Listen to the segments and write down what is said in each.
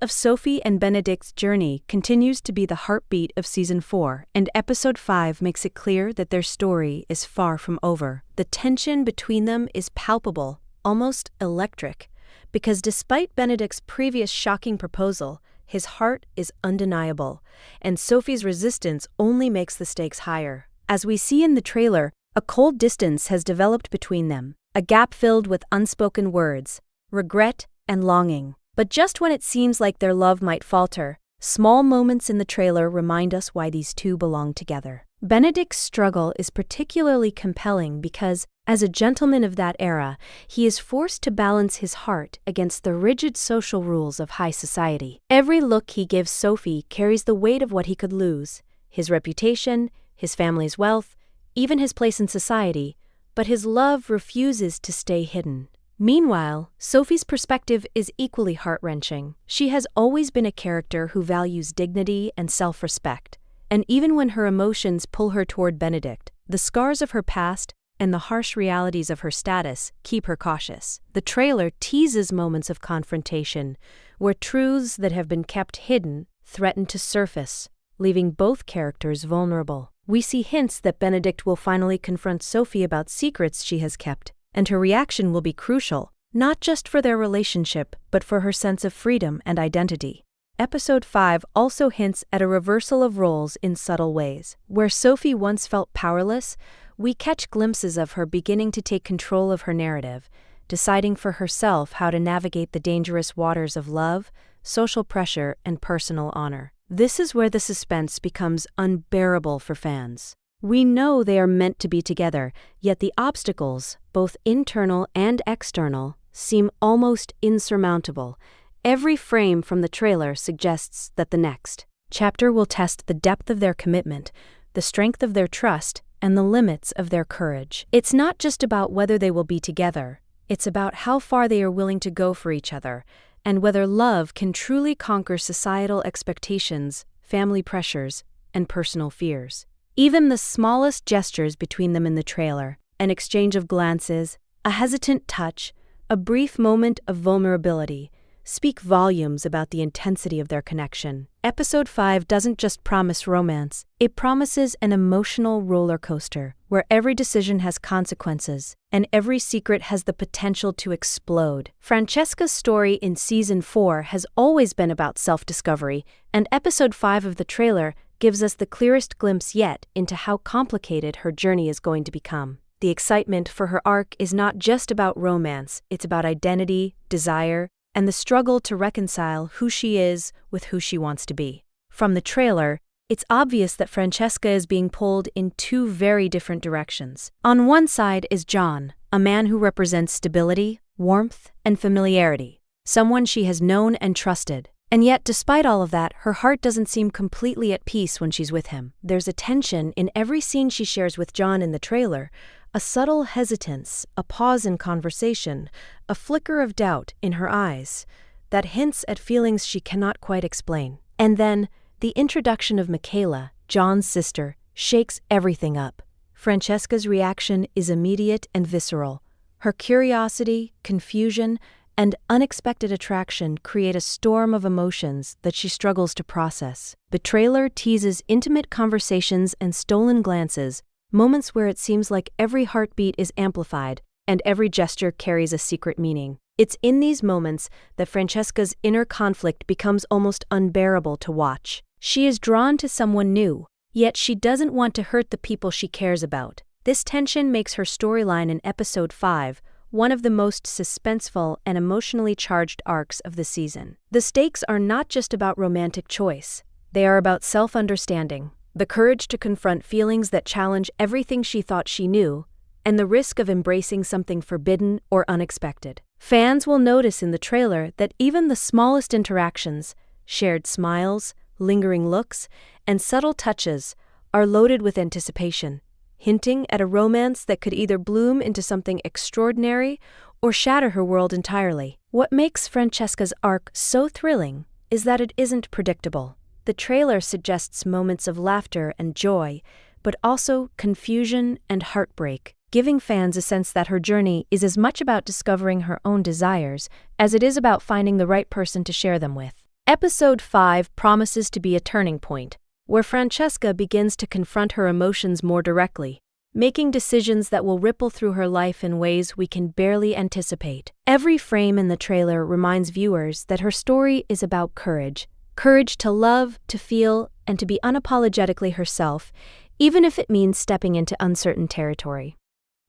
of Sophie and Benedict's journey continues to be the heartbeat of Season 4, and Episode 5 makes it clear that their story is far from over. The tension between them is palpable, almost electric, because despite Benedict's previous shocking proposal, his heart is undeniable, and Sophie's resistance only makes the stakes higher. As we see in the trailer, a cold distance has developed between them, a gap filled with unspoken words, regret, and longing. But just when it seems like their love might falter, small moments in the trailer remind us why these two belong together. Benedict's struggle is particularly compelling because, as a gentleman of that era, he is forced to balance his heart against the rigid social rules of high society. Every look he gives Sophie carries the weight of what he could lose: his reputation, his family's wealth, even his place in society, but his love refuses to stay hidden. Meanwhile, Sophie's perspective is equally heart-wrenching. She has always been a character who values dignity and self-respect, and even when her emotions pull her toward Benedict, the scars of her past and the harsh realities of her status keep her cautious. The trailer teases moments of confrontation, where truths that have been kept hidden threaten to surface, leaving both characters vulnerable. We see hints that Benedict will finally confront Sophie about secrets she has kept, and her reaction will be crucial, not just for their relationship, but for her sense of freedom and identity. Episode 5 also hints at a reversal of roles in subtle ways. Where Sophie once felt powerless, we catch glimpses of her beginning to take control of her narrative, deciding for herself how to navigate the dangerous waters of love, social pressure, and personal honor. This is where the suspense becomes unbearable for fans. We know they are meant to be together, yet the obstacles, both internal and external, seem almost insurmountable. Every frame from the trailer suggests that the next chapter will test the depth of their commitment, the strength of their trust, and the limits of their courage. It's not just about whether they will be together, it's about how far they are willing to go for each other, and whether love can truly conquer societal expectations, family pressures, and personal fears. Even the smallest gestures between them in the trailer, an exchange of glances, a hesitant touch, a brief moment of vulnerability, speak volumes about the intensity of their connection. Episode 5 doesn't just promise romance, it promises an emotional roller coaster, where every decision has consequences, and every secret has the potential to explode. Francesca's story in Season 4 has always been about self-discovery, and Episode 5 of the trailer gives us the clearest glimpse yet into how complicated her journey is going to become. The excitement for her arc is not just about romance, it's about identity, desire, and the struggle to reconcile who she is with who she wants to be. From the trailer, it's obvious that Francesca is being pulled in two very different directions. On one side is John, a man who represents stability, warmth, and familiarity, someone she has known and trusted. And yet, despite all of that, her heart doesn't seem completely at peace when she's with him. There's a tension in every scene she shares with John in the trailer, a subtle hesitance, a pause in conversation, a flicker of doubt in her eyes that hints at feelings she cannot quite explain. And then, the introduction of Michaela, John's sister, shakes everything up. Francesca's reaction is immediate and visceral. Her curiosity, confusion, and unexpected attraction create a storm of emotions that she struggles to process. The trailer teases intimate conversations and stolen glances, moments where it seems like every heartbeat is amplified and every gesture carries a secret meaning. It's in these moments that Francesca's inner conflict becomes almost unbearable to watch. She is drawn to someone new, yet she doesn't want to hurt the people she cares about. This tension makes her storyline in Episode 5 one of the most suspenseful and emotionally charged arcs of the season. The stakes are not just about romantic choice. They are about self-understanding, the courage to confront feelings that challenge everything she thought she knew, and the risk of embracing something forbidden or unexpected. Fans will notice in the trailer that even the smallest interactions, shared smiles, lingering looks, and subtle touches, are loaded with anticipation, hinting at a romance that could either bloom into something extraordinary or shatter her world entirely. What makes Francesca's arc so thrilling is that it isn't predictable. The trailer suggests moments of laughter and joy, but also confusion and heartbreak, giving fans a sense that her journey is as much about discovering her own desires as it is about finding the right person to share them with. Episode 5 promises to be a turning point, where Francesca begins to confront her emotions more directly, making decisions that will ripple through her life in ways we can barely anticipate. Every frame in the trailer reminds viewers that her story is about courage. Courage to love, to feel, and to be unapologetically herself, even if it means stepping into uncertain territory.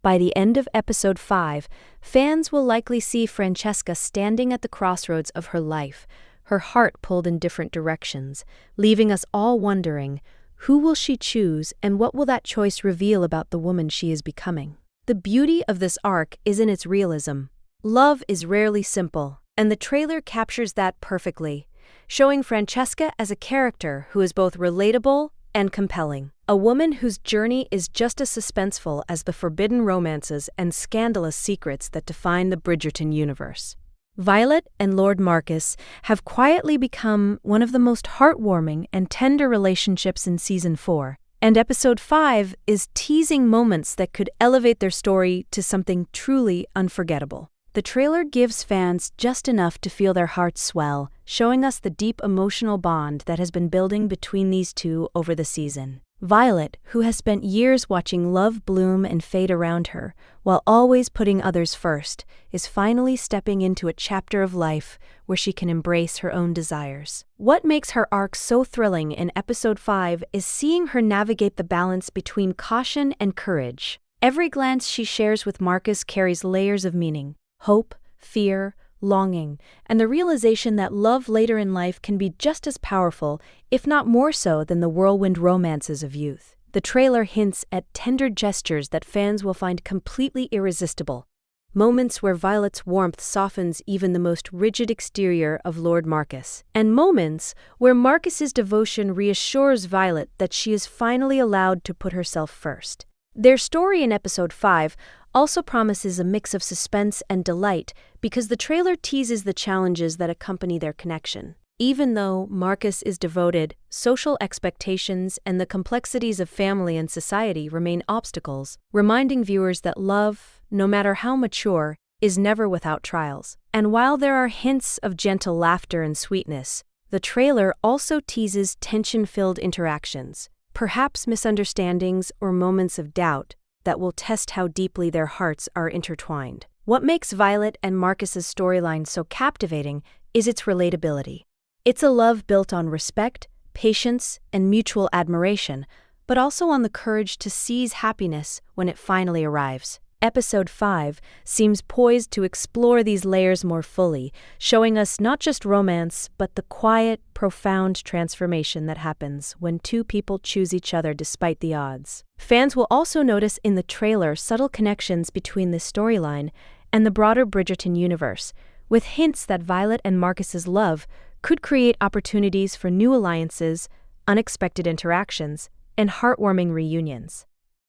By the end of episode 5, fans will likely see Francesca standing at the crossroads of her life, her heart pulled in different directions, leaving us all wondering, who will she choose and what will that choice reveal about the woman she is becoming? The beauty of this arc is in its realism. Love is rarely simple, and the trailer captures that perfectly, showing Francesca as a character who is both relatable and compelling. A woman whose journey is just as suspenseful as the forbidden romances and scandalous secrets that define the Bridgerton universe. Violet and Lord Marcus have quietly become one of the most heartwarming and tender relationships in Season 4, and Episode 5 is teasing moments that could elevate their story to something truly unforgettable. The trailer gives fans just enough to feel their hearts swell, showing us the deep emotional bond that has been building between these two over the season. Violet, who has spent years watching love bloom and fade around her, while always putting others first, is finally stepping into a chapter of life where she can embrace her own desires. What makes her arc so thrilling in Episode 5 is seeing her navigate the balance between caution and courage. Every glance she shares with Marcus carries layers of meaning: hope, fear, longing, and the realization that love later in life can be just as powerful, if not more so, than the whirlwind romances of youth. The trailer hints at tender gestures that fans will find completely irresistible, moments where Violet's warmth softens even the most rigid exterior of Lord Marcus, and moments where Marcus's devotion reassures Violet that she is finally allowed to put herself first. Their story in Episode 5 also promises a mix of suspense and delight because the trailer teases the challenges that accompany their connection. Even though Marcus is devoted, social expectations and the complexities of family and society remain obstacles, reminding viewers that love, no matter how mature, is never without trials. And while there are hints of gentle laughter and sweetness, the trailer also teases tension-filled interactions, perhaps misunderstandings or moments of doubt, that will test how deeply their hearts are intertwined. What makes Violet and Marcus's storyline so captivating is its relatability. It's a love built on respect, patience, and mutual admiration, but also on the courage to seize happiness when it finally arrives. Episode 5 seems poised to explore these layers more fully, showing us not just romance, but the quiet, profound transformation that happens when two people choose each other despite the odds. Fans will also notice in the trailer subtle connections between this storyline and the broader Bridgerton universe, with hints that Violet and Marcus's love could create opportunities for new alliances, unexpected interactions, and heartwarming reunions.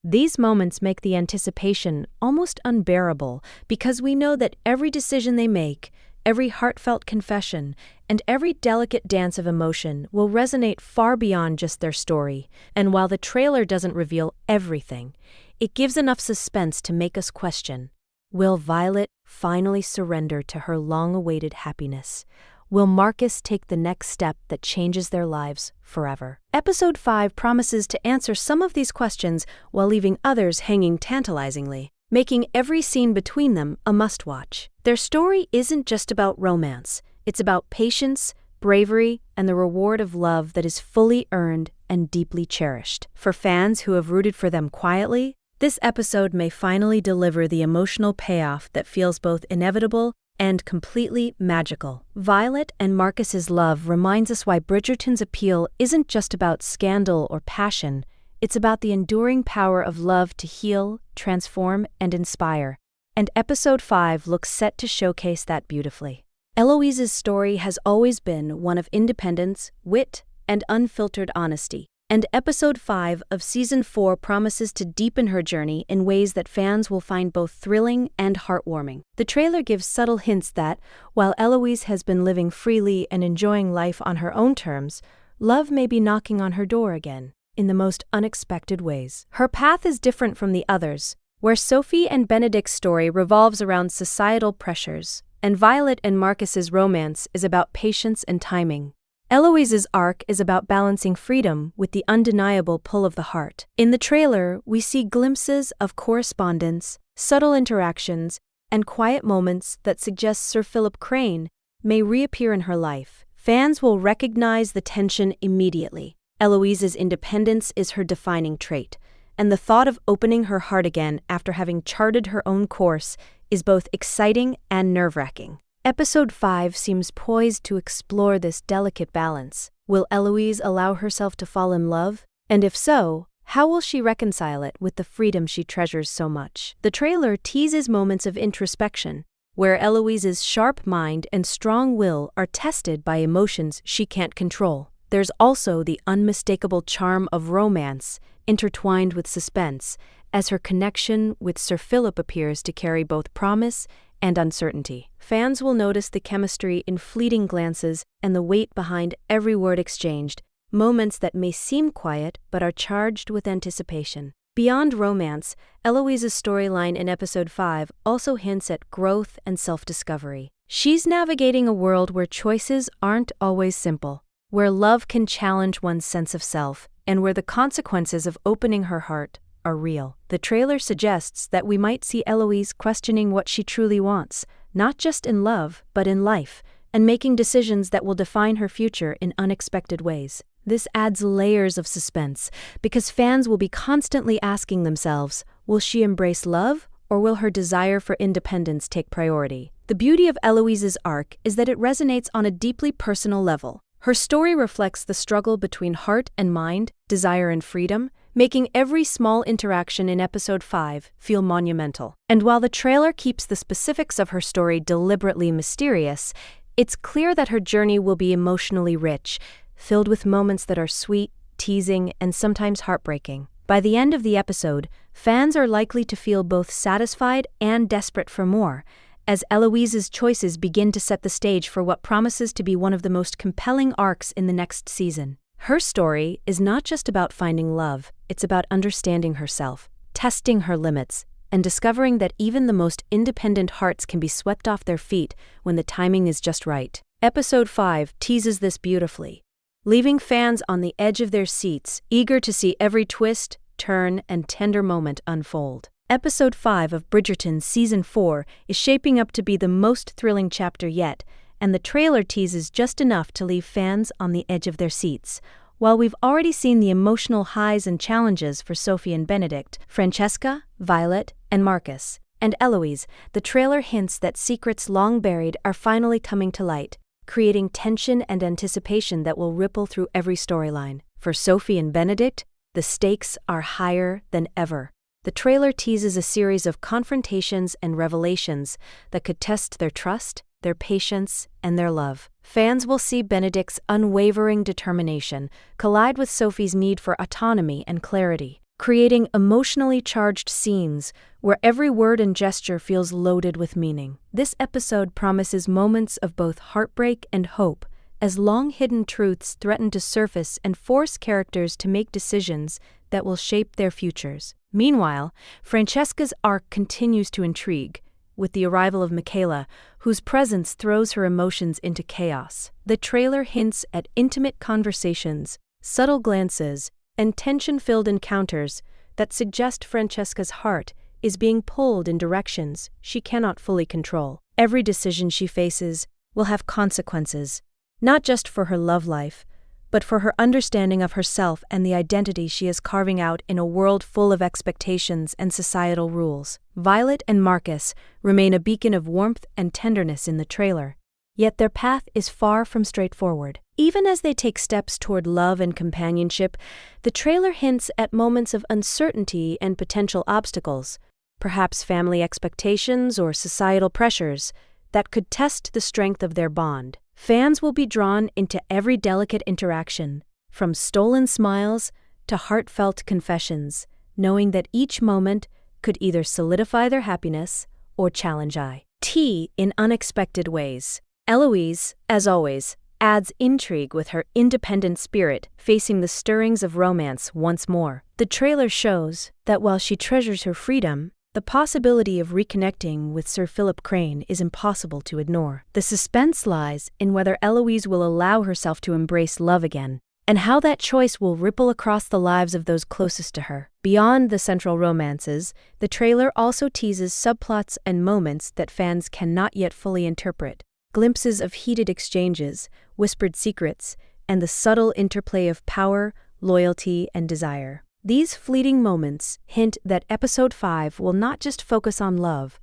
These moments make the anticipation almost unbearable because we know that every decision they make, every heartfelt confession, and every delicate dance of emotion will resonate far beyond just their story. And while the trailer doesn't reveal everything, it gives enough suspense to make us question: will Violet finally surrender to her long-awaited happiness? Will Marcus take the next step that changes their lives forever? Episode 5 promises to answer some of these questions while leaving others hanging tantalizingly, making every scene between them a must-watch. Their story isn't just about romance. It's about patience, bravery, and the reward of love that is fully earned and deeply cherished. For fans who have rooted for them quietly, this episode may finally deliver the emotional payoff that feels both inevitable and completely magical. Violet and Marcus's love reminds us why Bridgerton's appeal isn't just about scandal or passion. It's about the enduring power of love to heal, transform, and inspire. And Episode 5 looks set to showcase that beautifully. Eloise's story has always been one of independence, wit, and unfiltered honesty. And Episode 5 of Season 4 promises to deepen her journey in ways that fans will find both thrilling and heartwarming. The trailer gives subtle hints that, while Eloise has been living freely and enjoying life on her own terms, love may be knocking on her door again, in the most unexpected ways. Her path is different from the others, where Sophie and Benedict's story revolves around societal pressures, and Violet and Marcus's romance is about patience and timing. Eloise's arc is about balancing freedom with the undeniable pull of the heart. In the trailer, we see glimpses of correspondence, subtle interactions, and quiet moments that suggest Sir Philip Crane may reappear in her life. Fans will recognize the tension immediately. Eloise's independence is her defining trait, and the thought of opening her heart again after having charted her own course is both exciting and nerve-wracking. Episode 5 seems poised to explore this delicate balance. Will Eloise allow herself to fall in love? And if so, how will she reconcile it with the freedom she treasures so much? The trailer teases moments of introspection, where Eloise's sharp mind and strong will are tested by emotions she can't control. There's also the unmistakable charm of romance, intertwined with suspense, as her connection with Sir Philip appears to carry both promise and uncertainty. Fans will notice the chemistry in fleeting glances and the weight behind every word exchanged, moments that may seem quiet but are charged with anticipation. Beyond romance, Eloise's storyline in Episode 5 also hints at growth and self-discovery. She's navigating a world where choices aren't always simple, where love can challenge one's sense of self, and where the consequences of opening her heart are real. The trailer suggests that we might see Eloise questioning what she truly wants, not just in love, but in life, and making decisions that will define her future in unexpected ways. This adds layers of suspense, because fans will be constantly asking themselves, will she embrace love, or will her desire for independence take priority? The beauty of Eloise's arc is that it resonates on a deeply personal level. Her story reflects the struggle between heart and mind, desire and freedom, making every small interaction in Episode 5 feel monumental. And while the trailer keeps the specifics of her story deliberately mysterious, it's clear that her journey will be emotionally rich, filled with moments that are sweet, teasing, and sometimes heartbreaking. By the end of the episode, fans are likely to feel both satisfied and desperate for more, as Eloise's choices begin to set the stage for what promises to be one of the most compelling arcs in the next season. Her story is not just about finding love, it's about understanding herself, testing her limits, and discovering that even the most independent hearts can be swept off their feet when the timing is just right. Episode 5 teases this beautifully, leaving fans on the edge of their seats, eager to see every twist, turn, and tender moment unfold. Episode 5 of Bridgerton Season 4 is shaping up to be the most thrilling chapter yet, and the trailer teases just enough to leave fans on the edge of their seats. While we've already seen the emotional highs and challenges for Sophie and Benedict, Francesca, Violet, and Marcus, and Eloise, the trailer hints that secrets long buried are finally coming to light, creating tension and anticipation that will ripple through every storyline. For Sophie and Benedict, the stakes are higher than ever. The trailer teases a series of confrontations and revelations that could test their trust, their patience, and their love. Fans will see Benedict's unwavering determination collide with Sophie's need for autonomy and clarity, creating emotionally charged scenes where every word and gesture feels loaded with meaning. This episode promises moments of both heartbreak and hope, as long-hidden truths threaten to surface and force characters to make decisions that will shape their futures. Meanwhile, Francesca's arc continues to intrigue, with the arrival of Michaela, whose presence throws her emotions into chaos. The trailer hints at intimate conversations, subtle glances, and tension-filled encounters that suggest Francesca's heart is being pulled in directions she cannot fully control. Every decision she faces will have consequences, not just for her love life, but for her understanding of herself and the identity she is carving out in a world full of expectations and societal rules. Violet and Marcus remain a beacon of warmth and tenderness in the trailer, yet their path is far from straightforward. Even as they take steps toward love and companionship, the trailer hints at moments of uncertainty and potential obstacles, perhaps family expectations or societal pressures, that could test the strength of their bond. Fans will be drawn into every delicate interaction, from stolen smiles to heartfelt confessions, knowing that each moment could either solidify their happiness or challenge it in unexpected ways. Eloise, as always, adds intrigue with her independent spirit, facing the stirrings of romance once more. The trailer shows that while she treasures her freedom, The possibility of reconnecting with Sir Philip Crane is impossible to ignore. The suspense lies in whether Eloise will allow herself to embrace love again, and how that choice will ripple across the lives of those closest to her. Beyond the central romances, the trailer also teases subplots and moments that fans cannot yet fully interpret. Glimpses of heated exchanges, whispered secrets, and the subtle interplay of power, loyalty, and desire. These fleeting moments hint that Episode 5 will not just focus on love,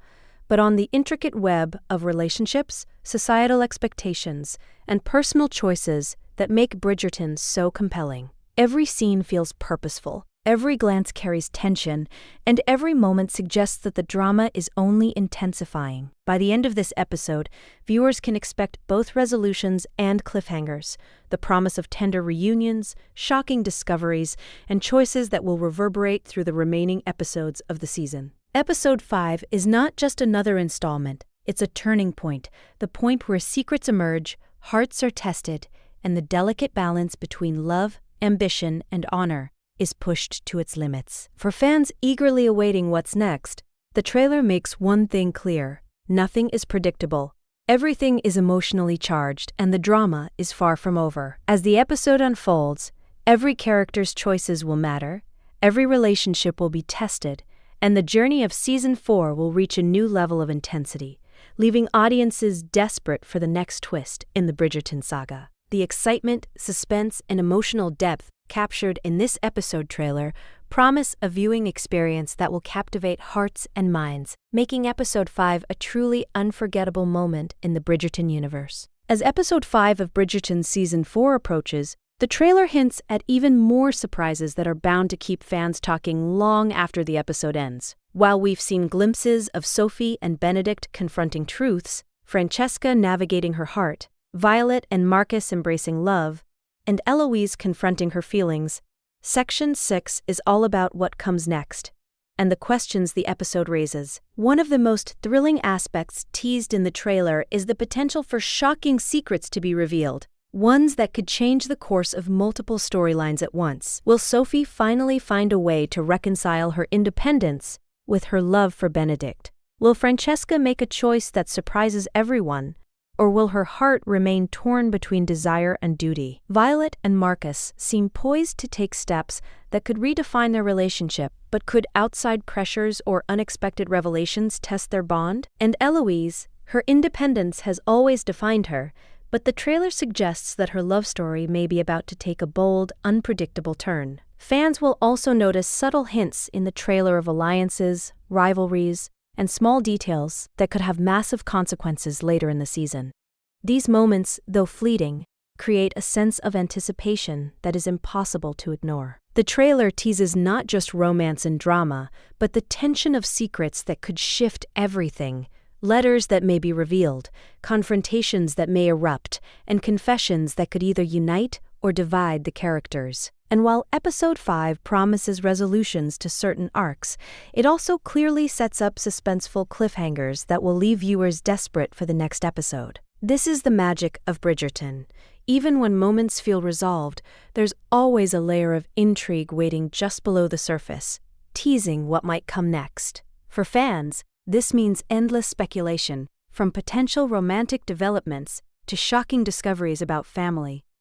but on the intricate web of relationships, societal expectations, and personal choices that make Bridgerton so compelling. Every scene feels purposeful, every glance carries tension, and every moment suggests that the drama is only intensifying. By the end of this episode, viewers can expect both resolutions and cliffhangers, the promise of tender reunions, shocking discoveries, and choices that will reverberate through the remaining episodes of the season. Episode 5 is not just another installment, it's a turning point, the point where secrets emerge, hearts are tested, and the delicate balance between love, ambition, and honor is pushed to its limits. For fans eagerly awaiting what's next, the trailer makes one thing clear: nothing is predictable. Everything is emotionally charged, and the drama is far from over. As the episode unfolds, every character's choices will matter, every relationship will be tested, and the journey of Season 4 will reach a new level of intensity, leaving audiences desperate for the next twist in the Bridgerton saga. The excitement, suspense, and emotional depth captured in this episode trailer promise a viewing experience that will captivate hearts and minds, making Episode 5 a truly unforgettable moment in the Bridgerton universe. As Episode 5 of Bridgerton Season 4 approaches, the trailer hints at even more surprises that are bound to keep fans talking long after the episode ends. While we've seen glimpses of Sophie and Benedict confronting truths, Francesca navigating her heart, Violet and Marcus embracing love, and Eloise confronting her feelings, Section 6 is all about what comes next, and the questions the episode raises. One of the most thrilling aspects teased in the trailer is the potential for shocking secrets to be revealed, ones that could change the course of multiple storylines at once. Will Sophie finally find a way to reconcile her independence with her love for Benedict? Will Francesca make a choice that surprises everyone? Or will her heart remain torn between desire and duty? Violet and Marcus seem poised to take steps that could redefine their relationship, but could outside pressures or unexpected revelations test their bond? And Eloise, her independence has always defined her, but the trailer suggests that her love story may be about to take a bold, unpredictable turn. Fans will also notice subtle hints in the trailer of alliances, rivalries, and small details that could have massive consequences later in the season. These moments, though fleeting, create a sense of anticipation that is impossible to ignore. The trailer teases not just romance and drama, but the tension of secrets that could shift everything, letters that may be revealed, confrontations that may erupt, and confessions that could either unite or divide the characters. And while Episode 5 promises resolutions to certain arcs, it also clearly sets up suspenseful cliffhangers that will leave viewers desperate for the next episode. This is the magic of Bridgerton. Even when moments feel resolved, there's always a layer of intrigue waiting just below the surface, teasing what might come next. For fans, this means endless speculation, from potential romantic developments to shocking discoveries about family,